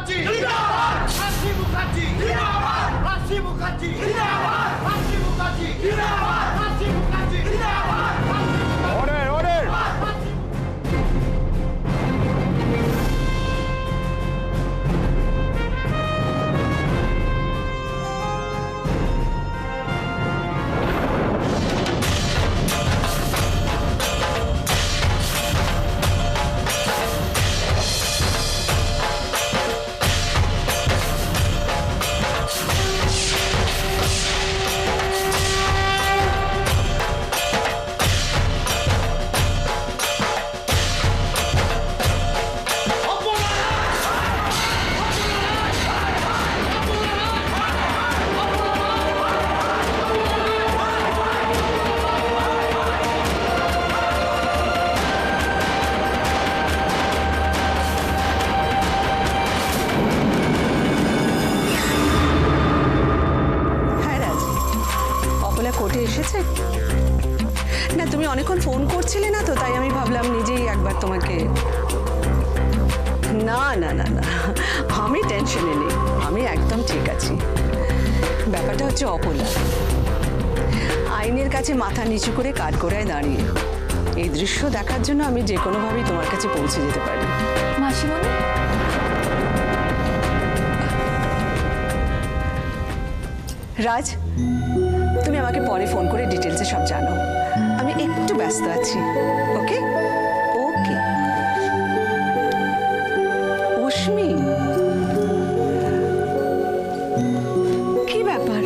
মুখার্জি জিন্দাবাদ, রাশি মুখার্জি জিন্দাবাদ, রাশি মুখার্জি জিন্দাবাদ, রাশি মুখার্জি জিন্দাবাদ, রাশি মুখার্জি জিন্দাবাদ। Order order. কোর্টে এসেছে না? তুমি অনেকক্ষণ ফোন করছিলে না তো, তাই আমি ভাবলাম নিজেই একবার তোমাকে। না না না না, আমি টেনশনে নেই, আমি একদম ঠিক আছি। ব্যাপারটা হচ্ছে অপলা আইনের কাছে মাথা নিচু করে কাঠগড়ায় দাঁড়িয়ে। এই দৃশ্য দেখার জন্য আমি যে কোনোভাবেই তোমার কাছে পৌঁছে যেতে পারি। মাসিমণি, রাজ, তুমি আমাকে পরে ফোন করে ডিটেলসে সব জানো, আমি একটু ব্যস্ত আছি। ওকে ওকে। অশ্মি, কি ব্যাপার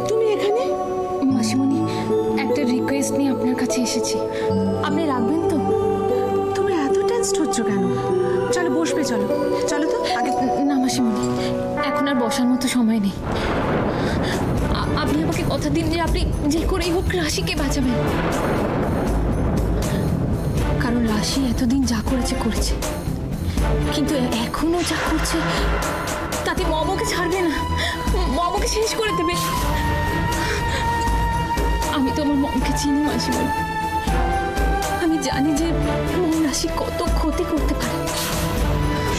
তুমি এখানে? মাসিমণি, একটা রিকোয়েস্ট নিয়ে আপনার কাছে এসেছি, আপনি রাখবেন তো? তুমি এত টেনসড হচ্ছ কেন? চলো বসবে, চলো চলো তো আগে। না মাসিমণি, এখন আর বসার মতো সময় নেই। আপনি আমাকে কথা দিন যে আপনি যে করেই হোক রাশিকে বাঁচাবেন, কারণ রাশি এতদিন যা করেছে করেছে, কিন্তু এখনো যা করছে তাতে মমকে ছাড়বে না, মমকে শেষ করে দেবে। আমি তো আমার মমকে চিনি মাসিমণি, আমি জানি যে মম রাশি কত ক্ষতি করতে পারে।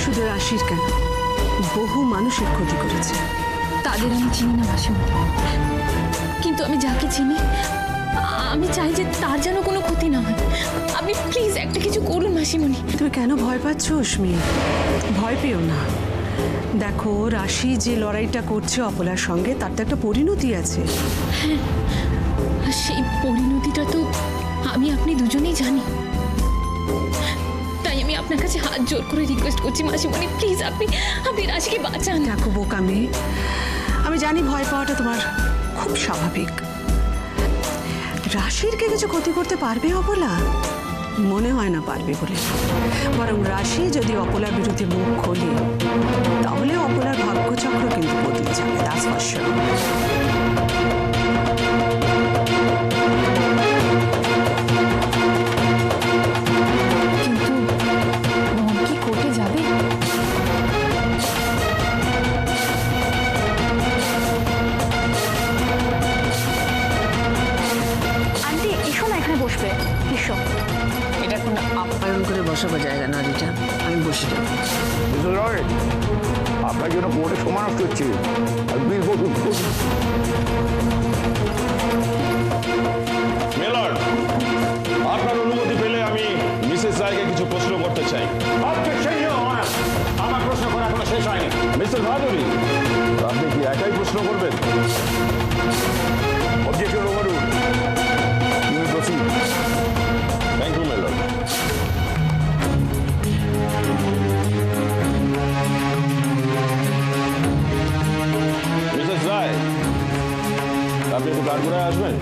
শুধু রাশির কেন, বহু মানুষের ক্ষতি করেছে। তাদের আমি চিনি না মাসিমণি, কিন্তু আমি যাকে চিনি আমি চাই যে তার যেন কোনো ক্ষতি না হয়। আপনি প্লিজ একটা কিছু করুন মাসিমণি। তুমি কেন ভয় পাচ্ছ অশ্মি? ভয় পেও না। দেখো, রাশি যে লড়াইটা করছে অপলার সঙ্গে, তার তো একটা পরিণতি আছে। হ্যাঁ, সেই পরিণতিটা তো আমি আপনি দুজনেই জানি, তাই আমি আপনার কাছে হাত জোর করে রিকোয়েস্ট করছি মাসিমণি, প্লিজ আপনি রাশিকে বাঁচান। দেখো বোকা মেয়ে, আমি জানি ভয় পাওয়াটা তোমার খুব স্বাভাবিক। রাশিরকে কিছু ক্ষতি করতে পারবে অপলা? মনে হয় না পারবে বলে। বরং রাশি যদি অপলার বিরুদ্ধে মুখ খোলে, তাহলে অপলার ভাগ্যচক্র কিন্তু বদলে যাবে। That's for sure. কিন্তু মম কি কোর্টে যাবে? আন্টি এসো না, এখানে বসবে, এসো। এটা কোনো আপ্যায়ন করে বসাবার জায়গা না রিটা, আমি বসে যাবো। আপনার জন্য কোর্টে সময় নষ্ট হচ্ছে। মেলর, আপনার অনুমতি পেলে আমি মিসেস রায়কে কিছু প্রশ্ন করতে চাই। আমার প্রশ্ন করা এখনো শেষ হয়নি। মিস্টার ভাদুরী, আপনি কি একাই প্রশ্ন করবেন? Objection overruled. তুমি proceed. Thank you milord. Mrs Roy, আপনি একটু কাঠগড়ায় আসবেন।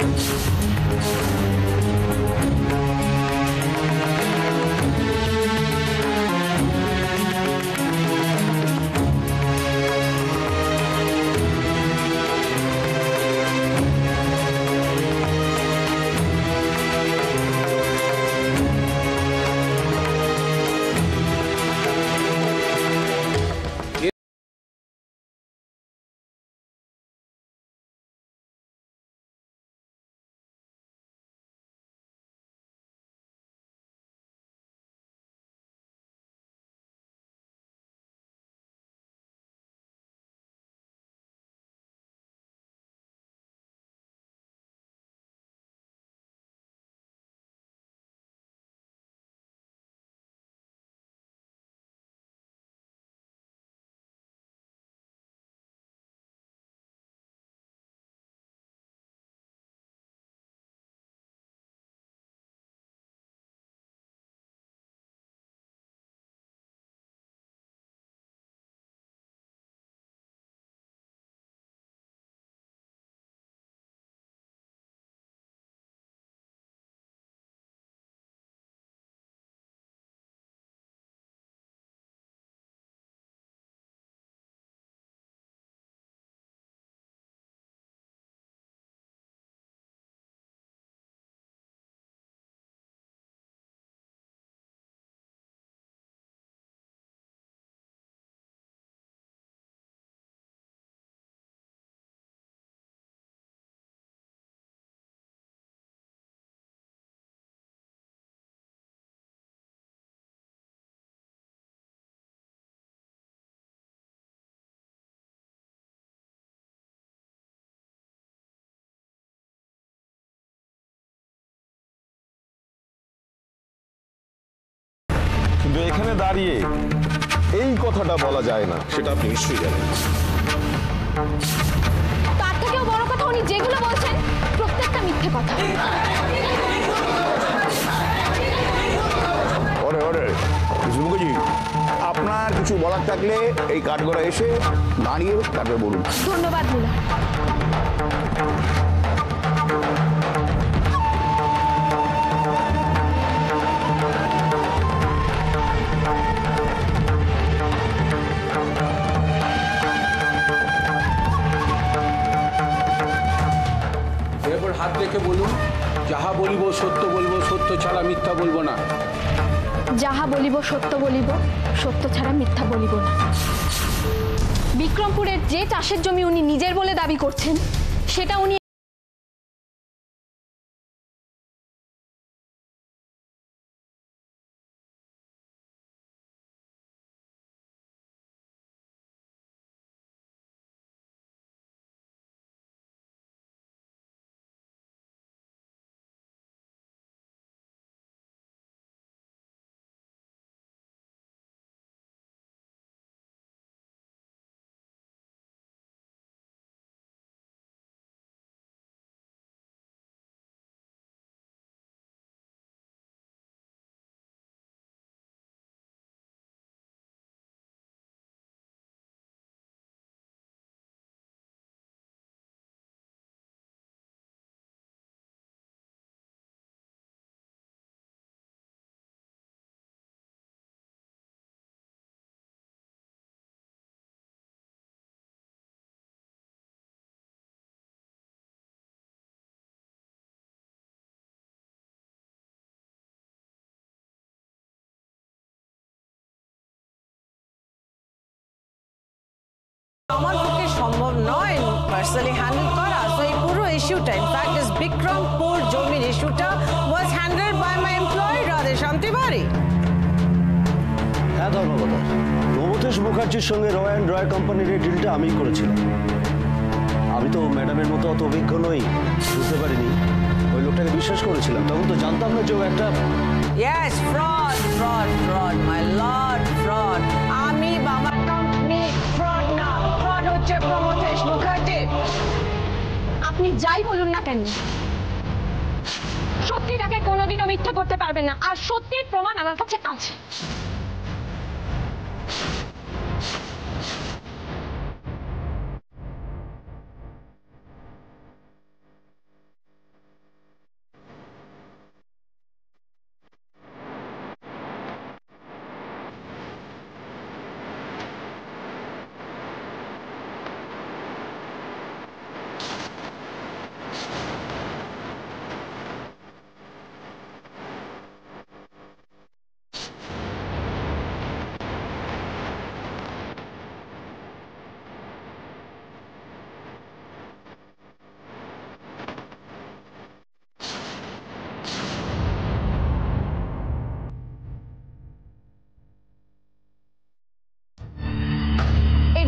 কিন্তু এখানে দাঁড়িয়ে এই কথাটা বলা যায় না, সেটা আপনি নিশ্চয়ই জানেন। তার থেকেও বড় কথা, উনি যেগুলো বলছেন প্রত্যেকটা মিথ্যে কথা। ওরে ওরে মুখার্জি, আপনার কিছু বলার থাকলে এই কাঠগড়া এসে দাঁড়িয়ে তারপরে বলুন। ধন্যবাদ মুলা। এরপর হাত দেখে বলুন, যাহা বলিব সত্য বলবো, সত্য ছাড়া মিথ্যা বলবো না। যাহা বলিব সত্য বলিব, সত্য ছাড়া মিথ্যা বলিব না। বিক্রমপুরের যে চাষের জমি উনি নিজের বলে দাবি করছেন, সেটা উনি আমার পক্ষে সম্ভব নয় পার্সোনালি হ্যান্ডেল করা। সো এই পুরো ইস্যুটা, ইনফ্যাক্ট দিস বিক্রমপুর জমির ইস্যুটা was handled by my employee Radhe Shanti বাড়ি। হ্যাঁ ধর্মকথা, মমতেশ মুখার্জির সঙ্গে রয় অ্যান্ড রয় কোম্পানির এই ডিলটা আমিই করেছিলাম। আমি তো ম্যাডামের মতো অত অভিজ্ঞ নই, বুঝতে পারিনি। ওই লোকটাকে বিশ্বাস করেছিলাম, তখন তো জানতাম না যে ও একটা yes, fraud fraud fraud my lord, fraud. আমি বাবার কোম্পানি ফ্রড না, ফ্রড হচ্ছে প্রমথেশ মুখার্জি। আপনি যাই বলুন না কেন, সত্যিটাকে কোনোদিনও মিথ্যা করতে পারবেন না। আর সত্যির প্রমাণ আমার কাছে আছে।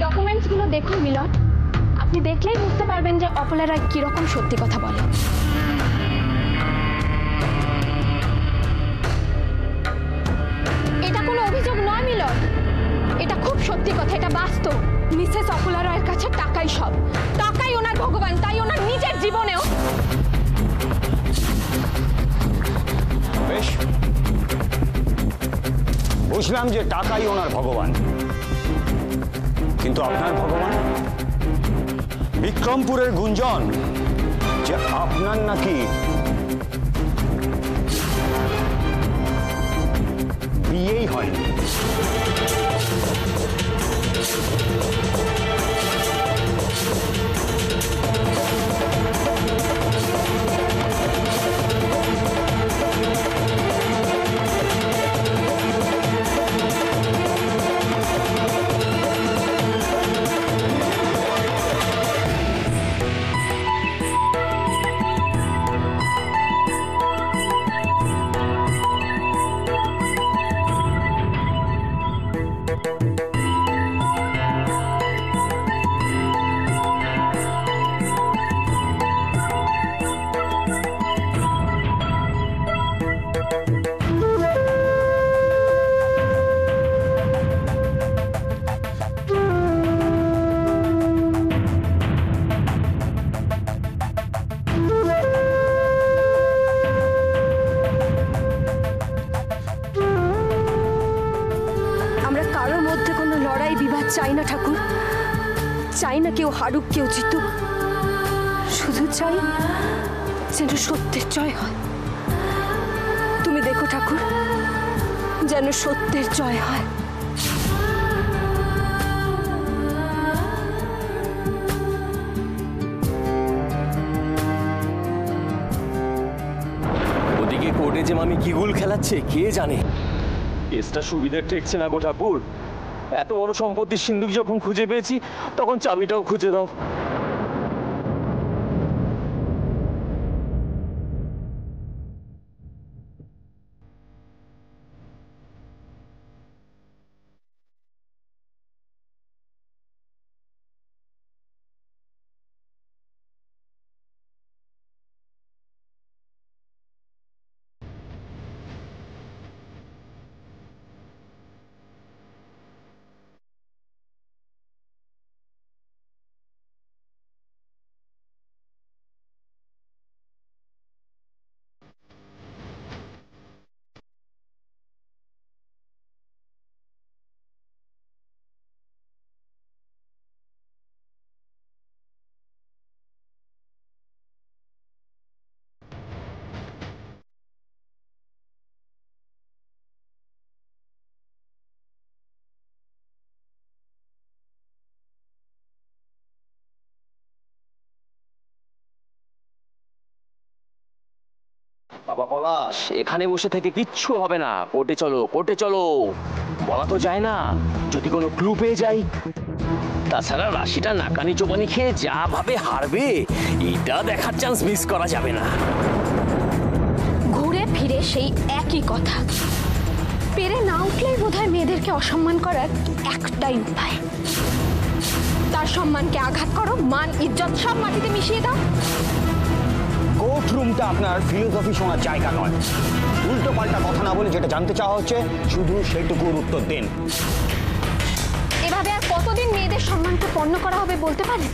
ডকুমেন্টসগুলো দেখুন মিলন, আপনি দেখলেই বুঝতে পারবেন যে অপলা রায় কিরকম সত্যি কথা বলে। এটা কোনো অভিযোগ নয় মিলন, এটা খুব সত্যি কথা, এটা বাস্তব। মিসেস অপলা রায়ের কাছে টাকাই সব, টাকাই ওনার ভগবান, তাই ওনার নিজের জীবনেও। বেশ, বুঝলাম যে টাকাই ওনার ভগবান, কিন্তু আপনার ভগবান? বিক্রমপুরের গুঞ্জন যে আপনার নাকি বিয়েই হয়নি। চাই না ঠাকুর, চাই না কেউ হারুক কেউ জিতুক, শুধু চাই যেন সত্যের জয় হয়। তুমি দেখো ঠাকুর, যেন সত্যের জয় হয়। ওদিকে কোর্টে যে মামি কি গুল খেলাচ্ছে কে জানে। কেসটা সুবিধার ঠেকছে না গো ঠাকুর। এত বড় সম্পত্তির সিন্ধুক যখন খুঁজে পেয়েছি তখন চাবিটাও খুঁজে দাও। বাবা পলাশ, এখানে বসে থেকে কিচ্ছু হবে না। কোর্টে চলো, কোর্টে চলো। বলা তো যায় না, যদি কোনো ক্লু পেয়ে যাই। তাছাড়া রাশিটা নাকানি চোবানি খেয়ে যা ভাবে হারবে, এটা দেখার চান্স মিস করা যাবে না। ঘুরে ফিরে সেই একই কথা। পেরে না উঠলেই বোধহয় মেয়েদেরকে অসম্মান করার একটাই উপায়। তার সম্মানকে আঘাত করো, মান ইজ্জত সব মাটিতে মিশিয়ে দাও। কোর্ট রুমটা আপনার ফিলোসফি শোনার জায়গা নয়। উল্টো পাল্টা কথা না বলে যেটা জানতে চাওয়া হচ্ছে শুধু সেটুকুর উত্তর দিন। এভাবে আর কতদিন মেয়েদের সম্মানকে পণ্য করা হবে বলতে পারেন?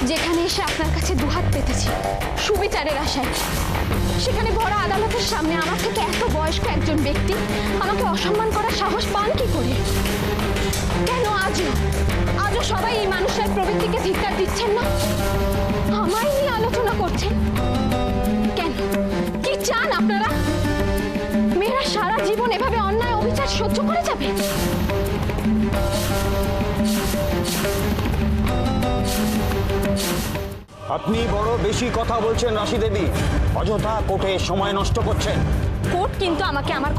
যেখানে এসে আপনার কাছে দুহাত পেতেছি সুবিচারের আশায়, সেখানে বড় আদালতের সামনে আমার থেকে এত বয়স্ক একজন ব্যক্তি আমাকে অসম্মান করার সাহস পান কি করে? কেন আজও সবাই এই মানুষের প্রবৃত্তিকে ধিক্কার দিচ্ছেন না? আমায় নিয়ে আলোচনা করছেন কেন? কি চান আপনারা? মেয়েরা সারা জীবন এভাবে অন্যায় অবিচার সহ্য করে যাবে? আপনি বড় বেশি কথা বলছেন রাশি দেবী, অযথা কোর্টে সময় নষ্ট করছেন। কোর্ট কিন্তু আমাকে আমার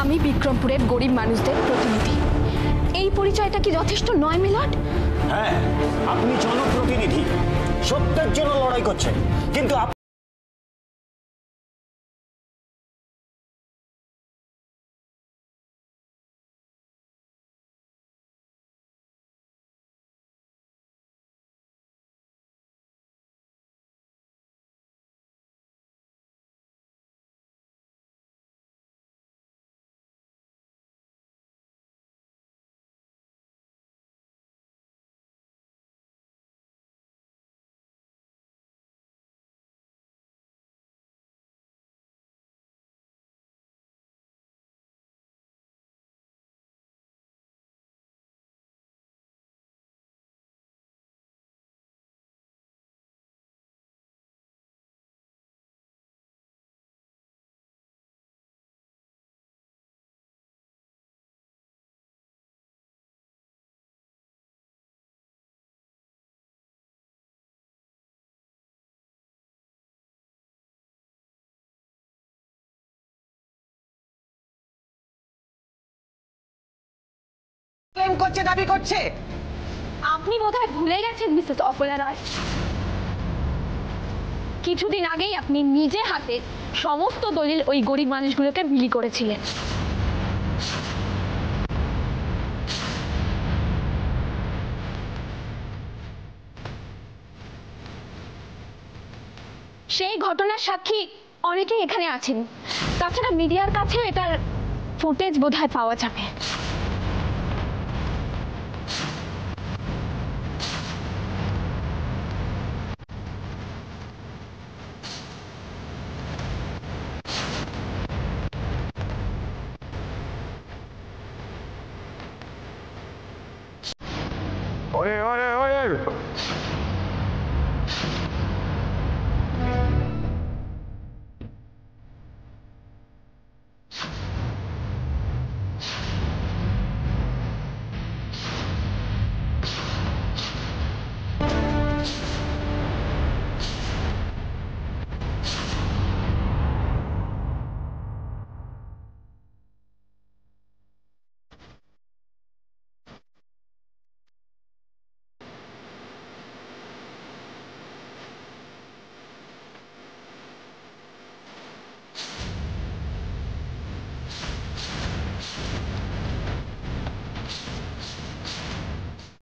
আমি বিক্রমপুরের গরিব মানুষদের প্রতিনিধি। এই পরিচয়টা কি যথেষ্ট নয় মিলট? হ্যাঁ, আপনি জনপ্রতিনিধি, সত্যের জন্য লড়াই করছেন, কিন্তু প্রেম করছে দাবি করছে। আপনি বোধহয় ভুলে গেছেন মিসেস অপলা রায়, কিছুদিন আগেই আপনি নিজে হাতে সমস্ত দলিল ওই গরিব মানুষগুলোকে বিলি করেছিলেন। সেই ঘটনার সাক্ষী অনেকেই এখানে আছেন, তাছাড়া মিডিয়ার কাছেও এটার ফুটেজ বোধহয় পাওয়া যাবে। Way way way